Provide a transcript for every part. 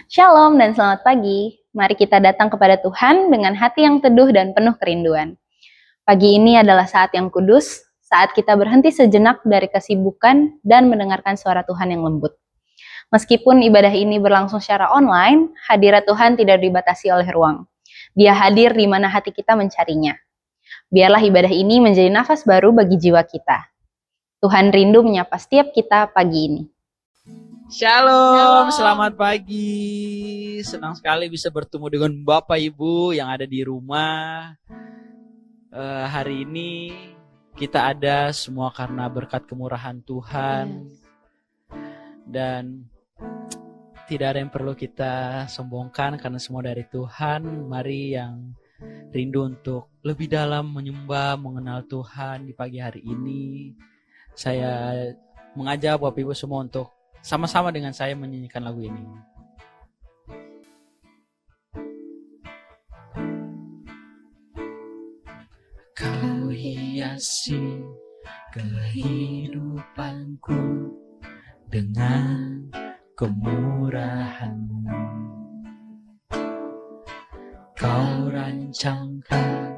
Shalom dan selamat pagi. Mari kita datang kepada Tuhan dengan hati yang teduh dan penuh kerinduan. Pagi ini adalah saat yang kudus, saat kita berhenti sejenak dari kesibukan dan mendengarkan suara Tuhan yang lembut. Meskipun ibadah ini berlangsung secara online, hadirat Tuhan tidak dibatasi oleh ruang. Dia hadir di mana hati kita mencarinya. Biarlah ibadah ini menjadi nafas baru bagi jiwa kita. Tuhan rindu menyapa setiap kita pagi ini. Shalom, selamat pagi. Senang sekali bisa bertemu dengan Bapak Ibu yang ada di rumah. Hari ini kita ada semua karena berkat kemurahan Tuhan. Dan tidak ada yang perlu kita sombongkan karena semua dari Tuhan. Mari yang rindu untuk lebih dalam menyembah, mengenal Tuhan di pagi hari ini. Saya mengajak Bapak Ibu semua untuk sama-sama dengan saya menyanyikan lagu ini. Kau hiasi kehidupanku dengan kemurahan-Mu. Kau rancangkan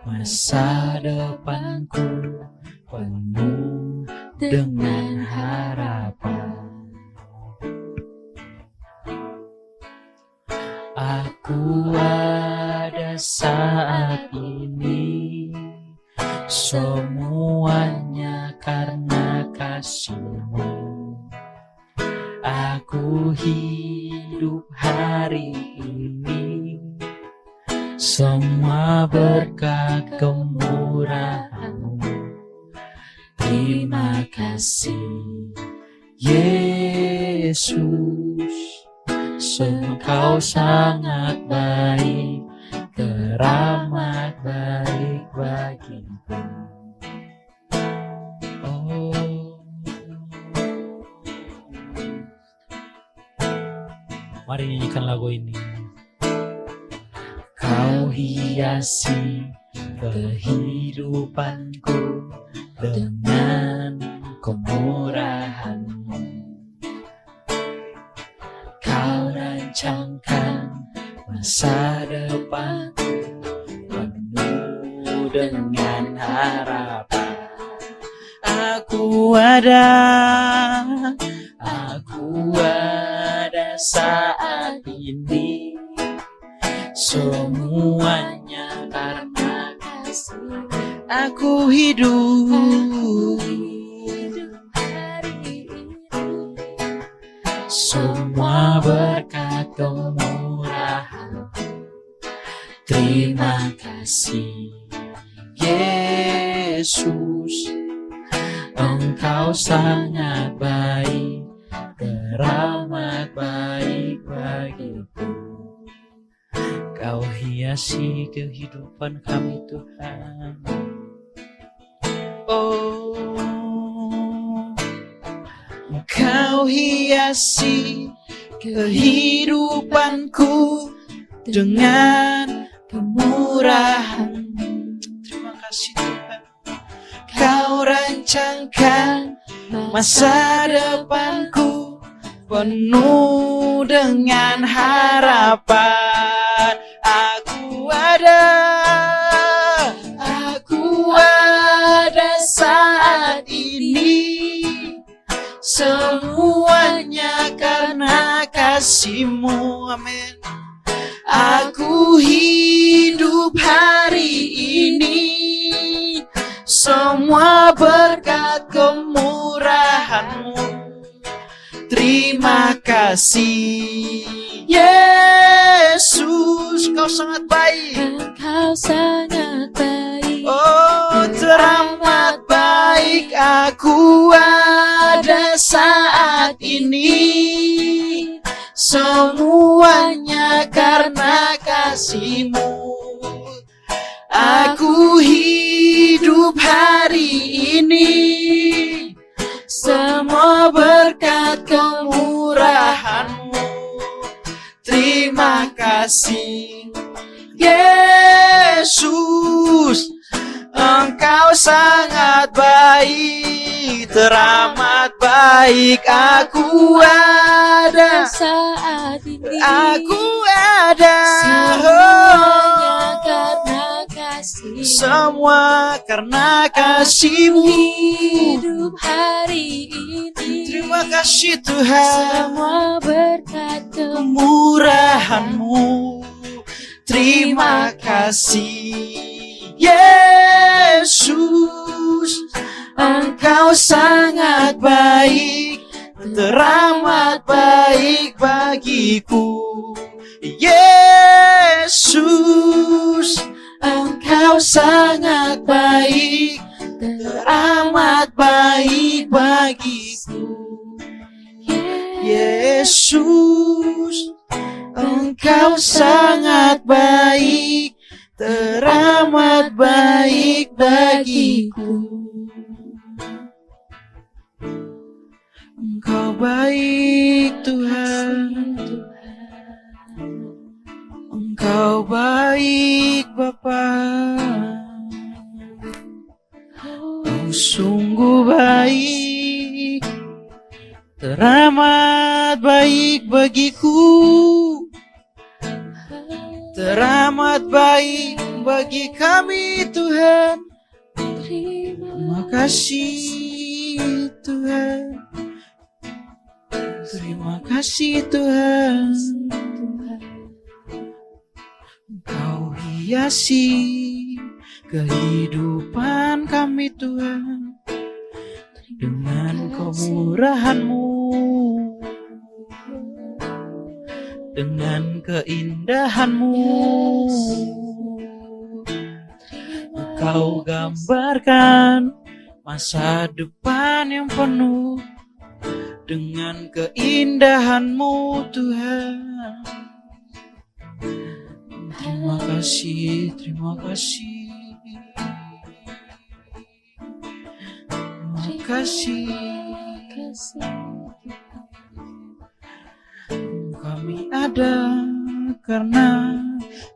masa depanku penuh dengan harapan. Aku ada saat ini, semuanya karena kasih-Mu. Aku hidup hari ini, semua berkat kemurahan-Mu. Terima kasih Yesus. Engkau sangat baik, teramat baik bagiku. Oh. Mari nyanyikan lagu ini. Kau hiasi kehidupanku dengan kemurahan-Mu. Kau rancangkan masa depan penuh dengan harapan. Aku ada saat ini, semuanya karena kasih. Aku hidup hari ini, semua berkat kemurahan. Terima kasih Yesus, Engkau sangat baik, teramat baik bagiku. Kau hiasi kehidupan kami Tuhan. Oh, Kau hiasi kehidupanku dengan kemurahan. Terima kasih Tuhan. Kau rancangkan masa depanku penuh dengan harapan. Aku ada saat ini, semuanya karena kasih-Mu. Amin. Aku hidup hari ini, semua berkat kemurahan-Mu. Terima kasih Yesus, Kau sangat baik. Engkau sangat baik. Oh, teramat baik. Aku ada saat ini, semuanya karena kasih-Mu. Aku hidup hari ini, semua berkat kemurahan-Mu. Terima kasih Yesus, Engkau sangat baik, teramat baik aku ada. saat ini. Aku ada. Semuanya karena kasih. Semua karena kasih-Mu. Hidup hari ini. Terima kasih Tuhan. Semua berkat Kemurahan-Mu. Terima kasih Yesus. Engkau sangat baik, teramat baik bagiku. Yesus, Engkau sangat baik, teramat baik bagiku. Yesus, Engkau sangat baik, teramat baik bagiku. Engkau baik Tuhan, Engkau baik Bapa. Engkau sungguh baik, teramat baik bagiku. Teramat baik bagi kami Tuhan. Terima kasih Tuhan. Terima kasih Tuhan. Engkau hiasi kehidupan kami Tuhan dengan kemurahan-Mu, dengan keindahan-Mu. Engkau gambarkan masa depan yang penuh dengan keindahan-Mu Tuhan. Terima kasih, terima kasih. Terima kasih. Kami ada karena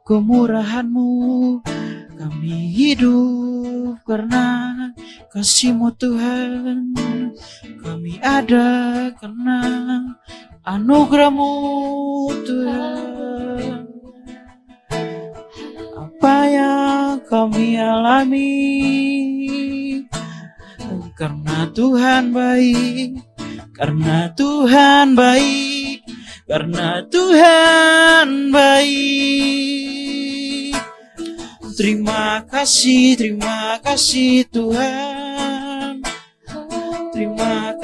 kemurahan-Mu. Kami hidup karena kasih-Mu Tuhan. Kami ada karena anugerah-Mu Tuhan. Apa yang kami alami karena Tuhan baik, karena Tuhan baik, karena Tuhan baik. Terima kasih Tuhan. Terima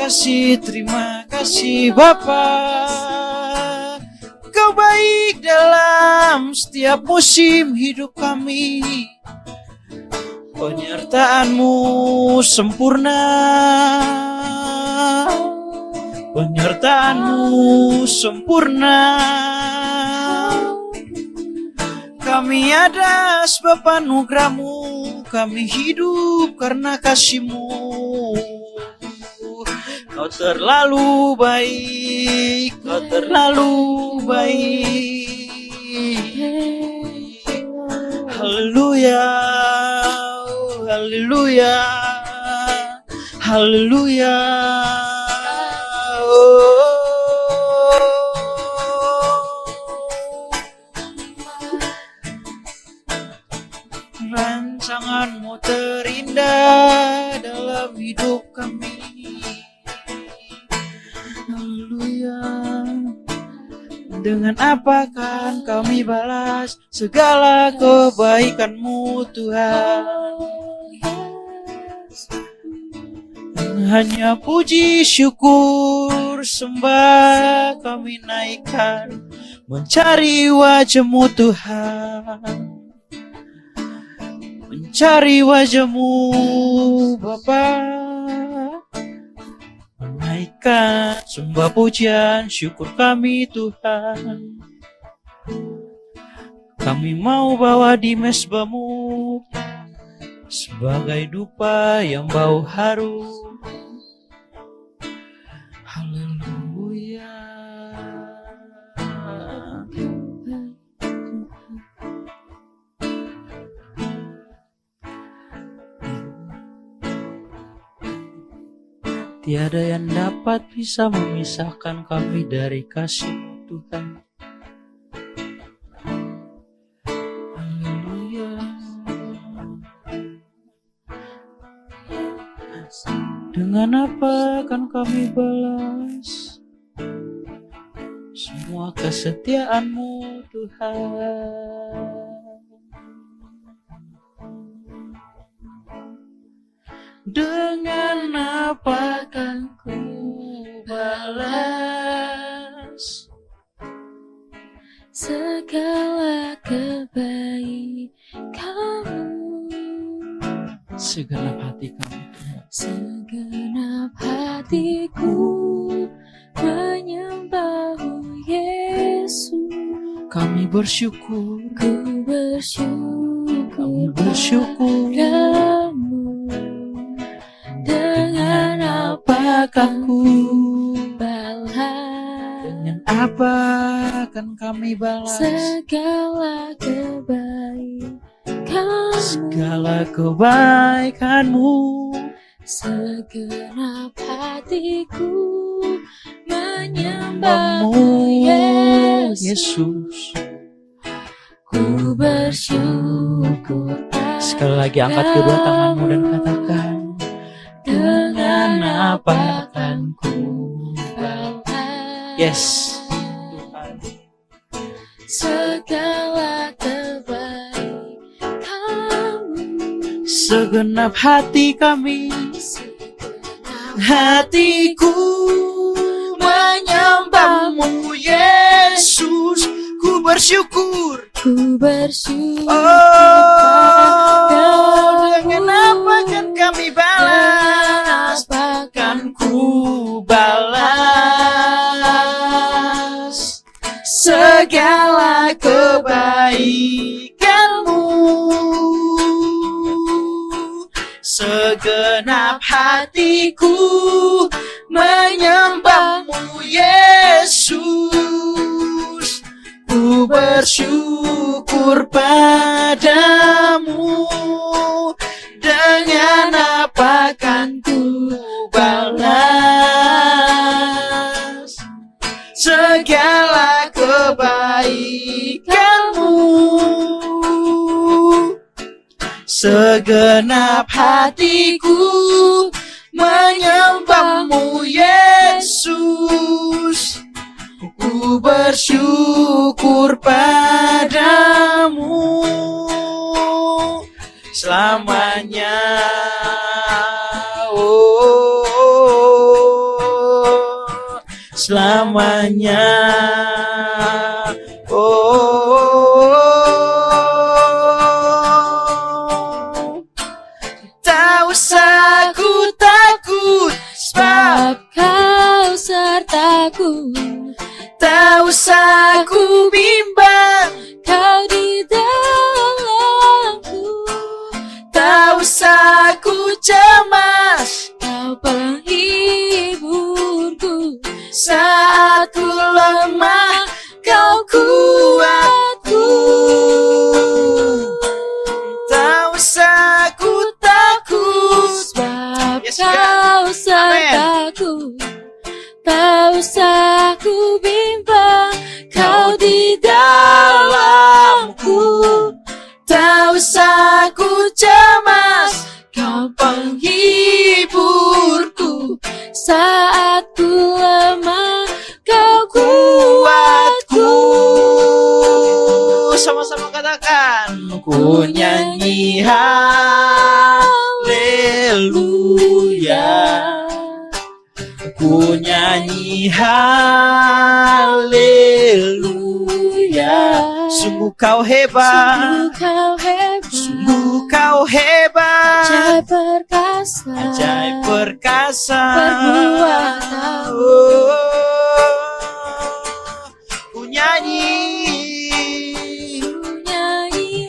kasih Bapa. Kau baik dalam setiap musim hidup kami. Penyertaan-Mu sempurna. Penyertaan-Mu sempurna. Kami ada sebab anugerah-Mu. Kami hidup karena kasih-Mu. Kau terlalu baik, Kau terlalu baik. Haleluya, haleluya, haleluya. Rancangan-Mu terindah dalam hidup kami. Haleluya. Dengan apa kan kami balas segala kebaikan-Mu Tuhan? Hanya puji syukur sembah kami naikkan, mencari wajah-Mu Tuhan. Mencari wajah-Mu Bapa. Menaikkan sembah pujian syukur kami Tuhan. Kami mau bawa di mezbah-Mu sebagai dupa yang bau harum. Haleluya. Tiada yang dapat bisa memisahkan kami dari kasih Tuhan. Haleluya. Dengan apa akan kami balas semua kesetiaan-Mu Tuhan? Dengan apa akan ku balas segala kebaikan-Mu? Segenap hati kami, Segenap hatiku menyembah-Mu Yesus. kami bersyukur, Ku bersyukur kami bersyukur. padamu. Dengan apa Akan ku, balas dengan apa akan kami balas segala kebaikan-Mu? segala kebaikan-Mu? Segenap hatiku menyembah-Mu Bapakmu, Yesus. Yesus. Ku bersyukur Sekali lagi angkat kedua tanganmu dan katakan, dengan apa akan ku balas yes Tuhan. segala kebaikan-Mu? Segenap hati kami, Segenap hatiku menyembah-Mu Yesus. Ku bersyukur, ku bersyukur dengan apa akan kami balas, akan ku balas segala kebaikan-Mu. Segenap hatiku menyembah-Mu Yesus. Ku bersyukur padamu. Dengan apa akan ku balas segala kebaikan-Mu? Segenap hatiku menyembah-Mu Yesus. Ku bersyukur padamu selamanya. Selamanya. Tak usah ku takut, sebab sebab Kau sertaku. tak usah ku bimbang, Kau di dalamku. tak usah ku cemas. Kau penghiburku. Saat ku lemah, Kau kuatku. Tak usah ku takut, Sebab Yes, Kau sertaku. Tak usah ku bimbang, Kau di dalamku. tak usah ku cemas. Kau penghiburku, Saat ku lemah, Kau kuatku. kuatku. Sama-sama katakan, ku nyanyi haleluya. Ku nyanyi haleluya. Sungguh kau hebat, Sungguh Kau hebat, sungguh kau hebat, ajaib perkasa, ajaib perkasa. perbuatan. Oh, ku nyanyi Ku nyanyi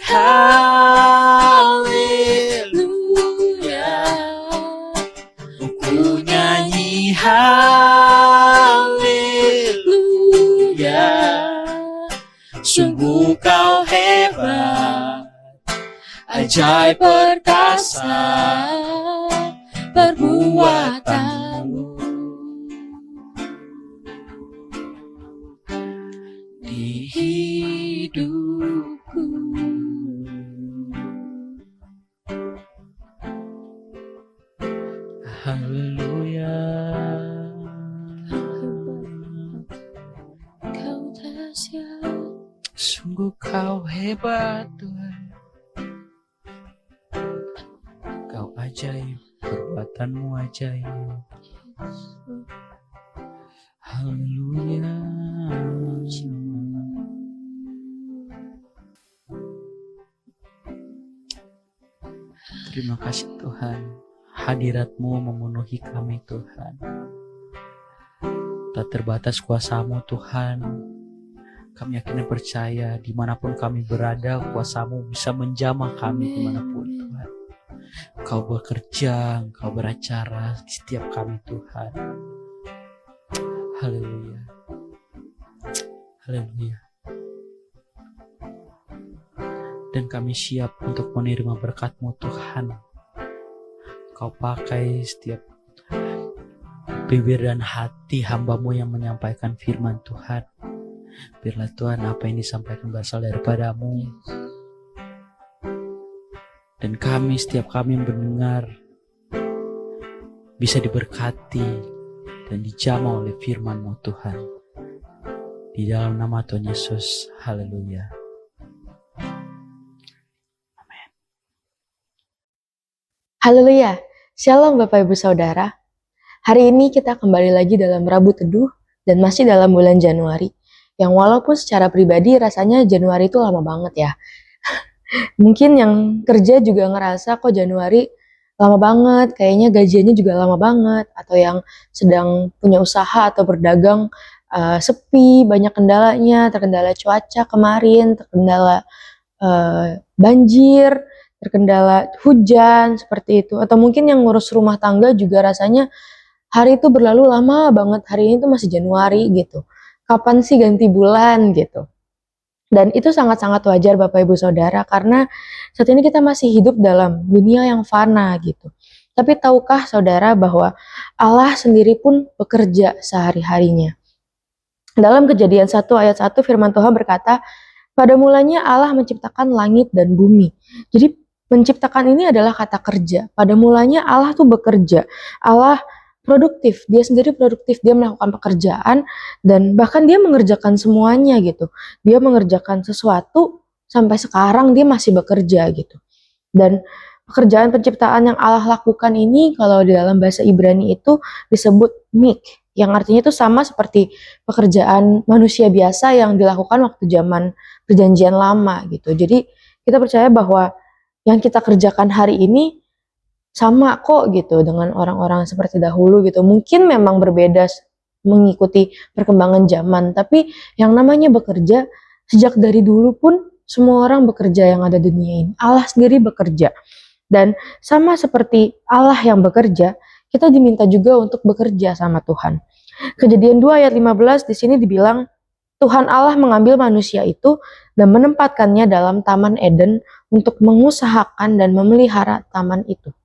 haleluya. Ku nyanyi haleluya. Sungguh kau hebat, ajaib perkasa, perbuatan. padamu. Di hidupku. Haleluya. Kau dahsyat, Sungguh kau hebat Tuhan. Kau ajaib, perbuatanmu ajaib. Haleluya. Terima kasih Tuhan, hadirat-Mu memenuhi kami Tuhan. Tak terbatas kuasa-Mu Tuhan. Kami yakin dan percaya dimanapun kami berada, kuasa-Mu bisa menjamah kami dimanapun Tuhan. Kau bekerja, Kau beracara di setiap kami Tuhan. Haleluya. Haleluya. Dan kami siap untuk menerima berkat-Mu Tuhan. Kau pakai setiap bibir dan hati hamba-Mu yang menyampaikan firman Tuhan. Biarlah Tuhan apa yang disampaikan berasal daripada-Mu. Dan kami, setiap kami yang mendengar, bisa diberkati dan dijamah oleh firman-Mu Tuhan. Di dalam nama Tuhan Yesus, haleluya. Haleluya, Shalom Bapak Ibu Saudara. Hari ini kita kembali lagi dalam Rabu Teduh dan masih dalam bulan Januari. Yang walaupun secara pribadi rasanya Januari itu lama banget ya. Mungkin yang kerja juga ngerasa kok Januari lama banget, kayaknya gajiannya juga lama banget. Atau yang sedang punya usaha atau berdagang sepi, banyak kendalanya, terkendala cuaca kemarin, terkendala banjir, terkendala hujan seperti itu, atau mungkin yang ngurus rumah tangga juga rasanya hari itu berlalu lama banget, hari ini tuh masih Januari gitu, kapan sih ganti bulan gitu. Dan itu sangat-sangat wajar Bapak Ibu Saudara, karena saat ini kita masih hidup dalam dunia yang fana gitu. Tapi tahukah saudara bahwa Allah sendiri pun bekerja sehari-harinya. Dalam Kejadian 1 ayat 1 firman Tuhan berkata, pada mulanya Allah menciptakan langit dan bumi. Jadi menciptakan ini adalah kata kerja. Pada mulanya Allah tuh bekerja. Allah produktif. Dia sendiri produktif. Dia melakukan pekerjaan dan bahkan dia mengerjakan semuanya gitu. Dia mengerjakan sesuatu sampai sekarang dia masih bekerja gitu. Dan pekerjaan penciptaan yang Allah lakukan ini kalau di dalam bahasa Ibrani itu disebut mik. Yang artinya itu sama seperti pekerjaan manusia biasa yang dilakukan waktu zaman Perjanjian Lama gitu. Jadi kita percaya bahwa yang kita kerjakan hari ini sama kok gitu dengan orang-orang seperti dahulu gitu. Mungkin memang berbeda mengikuti perkembangan zaman, tapi yang namanya bekerja sejak dari dulu pun semua orang bekerja yang ada di dunia ini. Allah sendiri bekerja. Dan sama seperti Allah yang bekerja, kita diminta juga untuk bekerja sama Tuhan. Kejadian 2 ayat 15 di sini dibilang, Tuhan Allah mengambil manusia itu dan menempatkannya dalam Taman Eden untuk mengusahakan dan memelihara taman itu.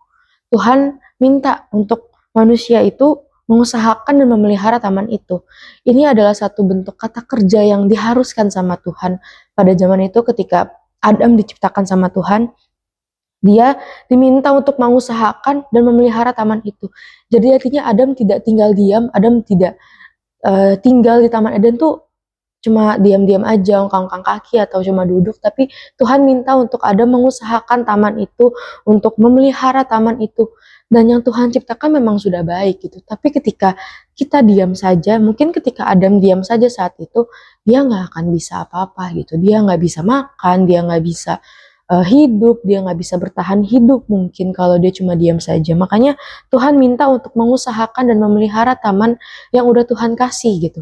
Tuhan minta untuk manusia itu mengusahakan dan memelihara taman itu. Ini adalah satu bentuk kata kerja yang diharuskan sama Tuhan pada zaman itu ketika Adam diciptakan sama Tuhan. Dia diminta untuk mengusahakan dan memelihara taman itu. Jadi artinya Adam tidak tinggal diam, Adam tidak tinggal di Taman Eden tuh cuma diam-diam aja, ongkang-ongkang kaki atau cuma duduk, tapi Tuhan minta untuk Adam mengusahakan taman itu, untuk memelihara taman itu. Dan yang Tuhan ciptakan memang sudah baik gitu. Tapi ketika kita diam saja, mungkin ketika Adam diam saja saat itu, dia nggak akan bisa apa-apa gitu. Dia nggak bisa makan, dia nggak bisa hidup, dia nggak bisa bertahan hidup mungkin kalau dia cuma diam saja. Makanya Tuhan minta untuk mengusahakan dan memelihara taman yang udah Tuhan kasih gitu.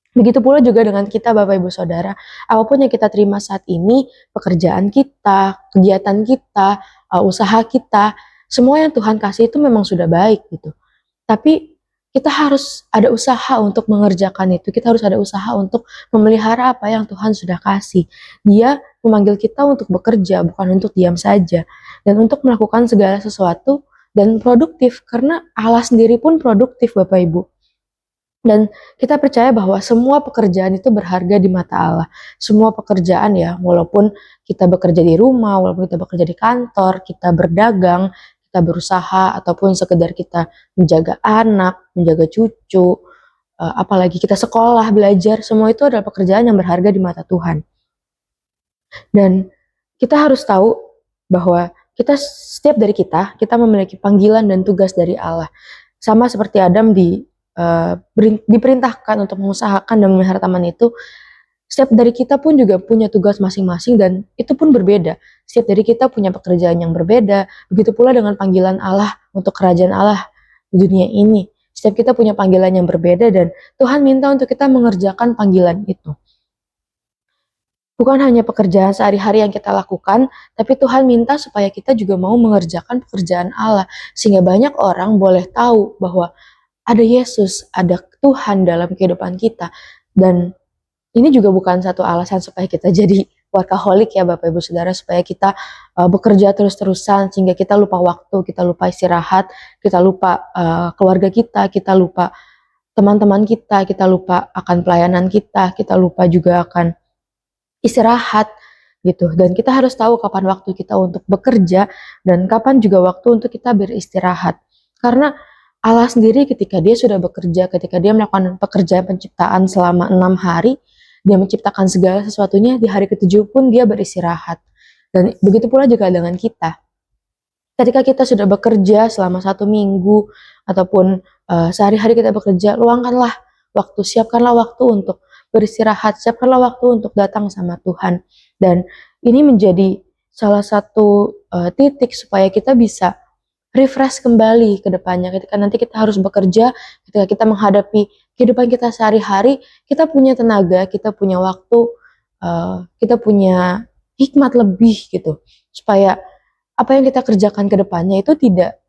Begitu pula juga dengan kita Bapak Ibu Saudara, apapun yang kita terima saat ini, pekerjaan kita, kegiatan kita, usaha kita, semua yang Tuhan kasih itu memang sudah baik gitu. Tapi kita harus ada usaha untuk mengerjakan itu, kita harus ada usaha untuk memelihara apa yang Tuhan sudah kasih. Dia memanggil kita untuk bekerja, bukan untuk diam saja. Dan untuk melakukan segala sesuatu dan produktif, karena Allah sendiri pun produktif Bapak Ibu. Dan kita percaya bahwa semua pekerjaan itu berharga di mata Allah. Semua pekerjaan ya, walaupun kita bekerja di rumah, walaupun kita bekerja di kantor, kita berdagang, kita berusaha, ataupun sekedar kita menjaga anak, menjaga cucu, apalagi kita sekolah, belajar, semua itu adalah pekerjaan yang berharga di mata Tuhan. Dan kita harus tahu bahwa setiap dari kita memiliki panggilan dan tugas dari Allah. Sama seperti Adam diperintahkan untuk mengusahakan dan memelihara taman itu, setiap dari kita pun juga punya tugas masing-masing dan itu pun berbeda. Setiap dari kita punya pekerjaan yang berbeda, begitu pula dengan panggilan Allah untuk kerajaan Allah di dunia ini. Setiap kita punya panggilan yang berbeda dan Tuhan minta untuk kita mengerjakan panggilan itu. Bukan hanya pekerjaan sehari-hari yang kita lakukan, tapi Tuhan minta supaya kita juga mau mengerjakan pekerjaan Allah. Sehingga banyak orang boleh tahu bahwa ada Yesus, ada Tuhan dalam kehidupan kita. Dan ini juga bukan satu alasan supaya kita jadi workaholic ya Bapak Ibu Saudara, supaya kita bekerja terus-terusan sehingga kita lupa waktu, kita lupa istirahat, kita lupa keluarga kita lupa teman-teman kita lupa akan pelayanan kita lupa juga akan istirahat gitu. Dan kita harus tahu kapan waktu kita untuk bekerja dan kapan juga waktu untuk kita beristirahat. Karena Allah sendiri ketika dia sudah bekerja, ketika dia melakukan pekerjaan penciptaan selama 6 hari, dia menciptakan segala sesuatunya, di hari ke-7 pun dia beristirahat. Dan begitu pula juga dengan kita. Ketika kita sudah bekerja selama 1 minggu, ataupun sehari-hari kita bekerja, luangkanlah waktu, siapkanlah waktu untuk beristirahat, siapkanlah waktu untuk datang sama Tuhan. Dan ini menjadi salah satu titik supaya kita bisa refresh kembali ke depannya. Ketika nanti kita harus bekerja, ketika kita menghadapi kehidupan kita sehari-hari, kita punya tenaga, kita punya waktu, kita punya hikmat lebih gitu. Supaya apa yang kita kerjakan ke depannya itu tidak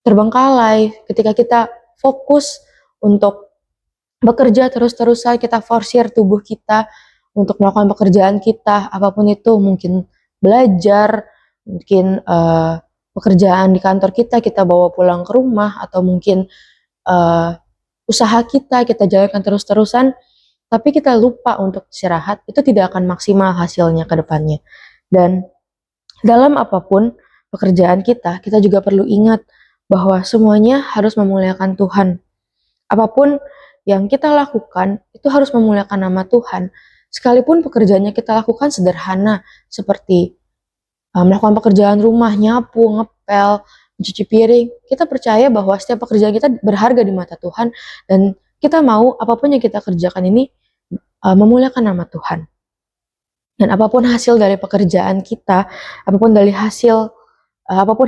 terbengkalai. Ketika kita fokus untuk bekerja terus-terusan, kita forsir tubuh kita untuk melakukan pekerjaan kita, apapun itu, mungkin belajar, mungkin pekerjaan di kantor kita bawa pulang ke rumah, atau mungkin usaha kita jalankan terus-terusan, tapi kita lupa untuk istirahat, itu tidak akan maksimal hasilnya ke depannya. Dan dalam apapun pekerjaan kita juga perlu ingat bahwa semuanya harus memuliakan Tuhan. Apapun yang kita lakukan itu harus memuliakan nama Tuhan. Sekalipun pekerjaannya kita lakukan sederhana, seperti melakukan pekerjaan rumah, nyapu, ngepel, mencuci piring, kita percaya bahwa setiap pekerjaan kita berharga di mata Tuhan, dan kita mau apapun yang kita kerjakan ini memuliakan nama Tuhan. Dan apapun hasil dari pekerjaan kita, apapun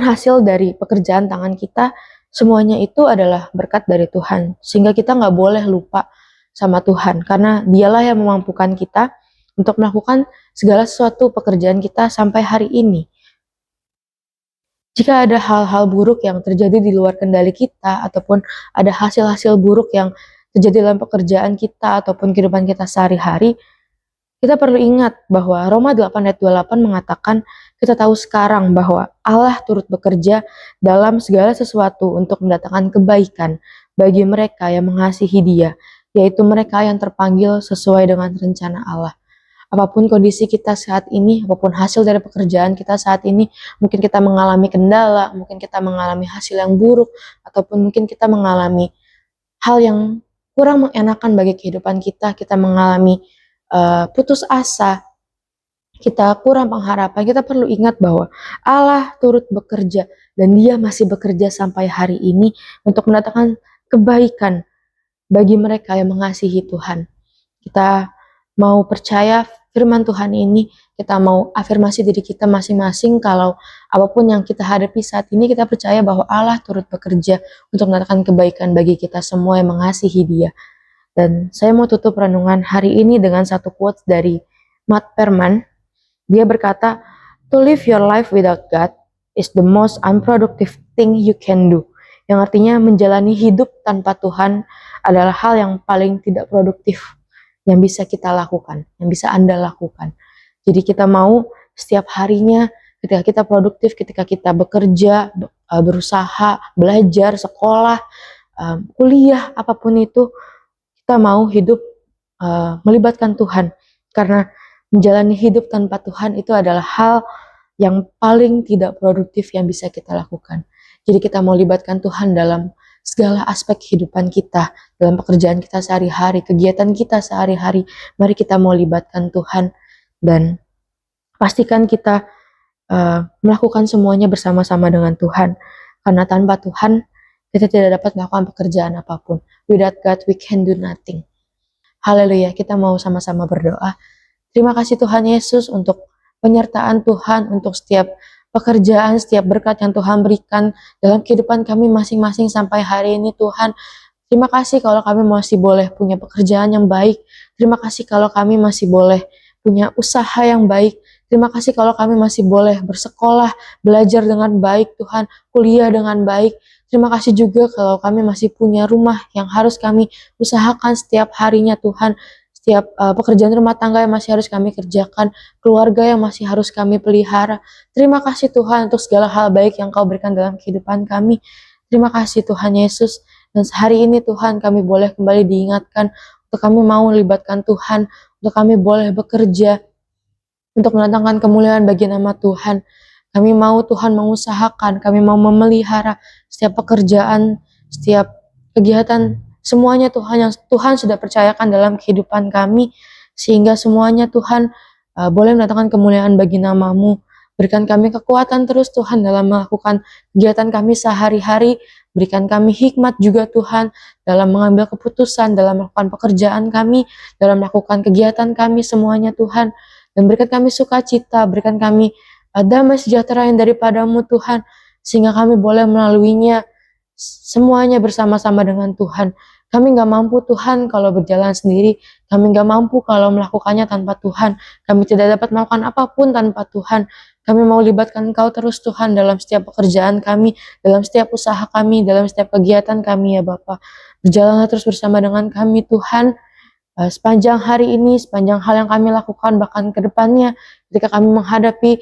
hasil dari pekerjaan tangan kita, semuanya itu adalah berkat dari Tuhan. Sehingga kita nggak boleh lupa sama Tuhan, karena dialah yang memampukan kita untuk melakukan segala sesuatu pekerjaan kita sampai hari ini. Jika ada hal-hal buruk yang terjadi di luar kendali kita, ataupun ada hasil-hasil buruk yang terjadi dalam pekerjaan kita ataupun kehidupan kita sehari-hari, kita perlu ingat bahwa Roma 8 ayat 28 mengatakan, kita tahu sekarang bahwa Allah turut bekerja dalam segala sesuatu untuk mendatangkan kebaikan bagi mereka yang mengasihi Dia, yaitu mereka yang terpanggil sesuai dengan rencana Allah. Apapun kondisi kita saat ini, apapun hasil dari pekerjaan kita saat ini, mungkin kita mengalami kendala, mungkin kita mengalami hasil yang buruk, ataupun mungkin kita mengalami hal yang kurang mengenakan bagi kehidupan kita mengalami putus asa, kita kurang pengharapan, kita perlu ingat bahwa Allah turut bekerja dan Dia masih bekerja sampai hari ini untuk mendatangkan kebaikan bagi mereka yang mengasihi Tuhan. Kita mau percaya firman Tuhan ini, kita mau afirmasi diri kita masing-masing kalau apapun yang kita hadapi saat ini, kita percaya bahwa Allah turut bekerja untuk mendatangkan kebaikan bagi kita semua yang mengasihi Dia. Dan saya mau tutup renungan hari ini dengan satu quotes dari Matt Perman. Dia berkata, "To live your life without God is the most unproductive thing you can do." Yang artinya menjalani hidup tanpa Tuhan adalah hal yang paling tidak produktif yang bisa kita lakukan, yang bisa Anda lakukan. Jadi kita mau setiap harinya ketika kita produktif, ketika kita bekerja, berusaha, belajar, sekolah, kuliah, apapun itu, kita mau hidup melibatkan Tuhan. Karena menjalani hidup tanpa Tuhan itu adalah hal yang paling tidak produktif yang bisa kita lakukan. Jadi kita mau libatkan Tuhan dalam segala aspek kehidupan kita, dalam pekerjaan kita sehari-hari, kegiatan kita sehari-hari. Mari kita mau libatkan Tuhan dan pastikan kita melakukan semuanya bersama-sama dengan Tuhan. Karena tanpa Tuhan, kita tidak dapat melakukan pekerjaan apapun. Without God, we can do nothing. Haleluya, kita mau sama-sama berdoa. Terima kasih Tuhan Yesus untuk penyertaan Tuhan, untuk setiap pekerjaan, setiap berkat yang Tuhan berikan dalam kehidupan kami masing-masing sampai hari ini Tuhan. Terima kasih kalau kami masih boleh punya pekerjaan yang baik. Terima kasih kalau kami masih boleh punya usaha yang baik. Terima kasih kalau kami masih boleh bersekolah, belajar dengan baik Tuhan, kuliah dengan baik. Terima kasih juga kalau kami masih punya rumah yang harus kami usahakan setiap harinya Tuhan. Setiap pekerjaan rumah tangga yang masih harus kami kerjakan, keluarga yang masih harus kami pelihara. Terima kasih Tuhan untuk segala hal baik yang Kau berikan dalam kehidupan kami. Terima kasih Tuhan Yesus. Dan hari ini Tuhan kami boleh kembali diingatkan untuk kami mau melibatkan Tuhan, untuk kami boleh bekerja, untuk mendatangkan kemuliaan bagi nama Tuhan. Kami mau Tuhan mengusahakan, kami mau memelihara setiap pekerjaan, setiap kegiatan, semuanya Tuhan yang Tuhan sudah percayakan dalam kehidupan kami, sehingga semuanya Tuhan boleh mendatangkan kemuliaan bagi nama-Mu. Berikan kami kekuatan terus Tuhan dalam melakukan kegiatan kami sehari-hari. Berikan kami hikmat juga Tuhan dalam mengambil keputusan, dalam melakukan pekerjaan kami, dalam melakukan kegiatan kami semuanya Tuhan. Dan berikan kami sukacita, berikan kami damai sejahtera yang daripada-Mu Tuhan, sehingga kami boleh melaluinya semuanya bersama-sama dengan Tuhan. Kami gak mampu Tuhan kalau berjalan sendiri. Kami gak mampu kalau melakukannya tanpa Tuhan. Kami tidak dapat melakukan apapun tanpa Tuhan. Kami mau libatkan Engkau terus Tuhan dalam setiap pekerjaan kami, dalam setiap usaha kami, dalam setiap kegiatan kami ya Bapa. Berjalanlah terus bersama dengan kami Tuhan. Sepanjang hari ini, sepanjang hal yang kami lakukan, bahkan ke depannya, ketika kami menghadapi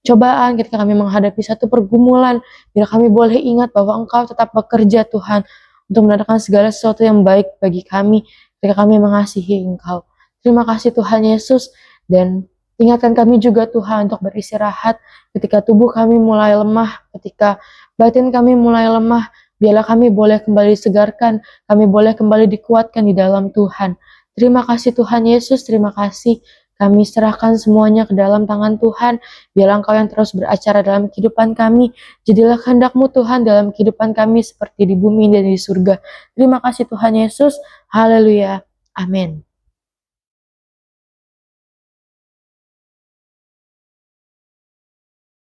cobaan, ketika kami menghadapi satu pergumulan, biar kami boleh ingat bahwa Engkau tetap bekerja Tuhan, untuk mendatangkan segala sesuatu yang baik bagi kami, ketika kami mengasihi Engkau. Terima kasih Tuhan Yesus, dan ingatkan kami juga Tuhan untuk beristirahat, ketika tubuh kami mulai lemah, ketika batin kami mulai lemah, biarlah kami boleh kembali disegarkan, kami boleh kembali dikuatkan di dalam Tuhan. Terima kasih Tuhan Yesus, terima kasih. Kami serahkan semuanya ke dalam tangan Tuhan. Biarlah Engkau yang terus beracara dalam kehidupan kami. Jadilah kehendak-Mu Tuhan dalam kehidupan kami seperti di bumi dan di surga. Terima kasih Tuhan Yesus. Haleluya. Amin.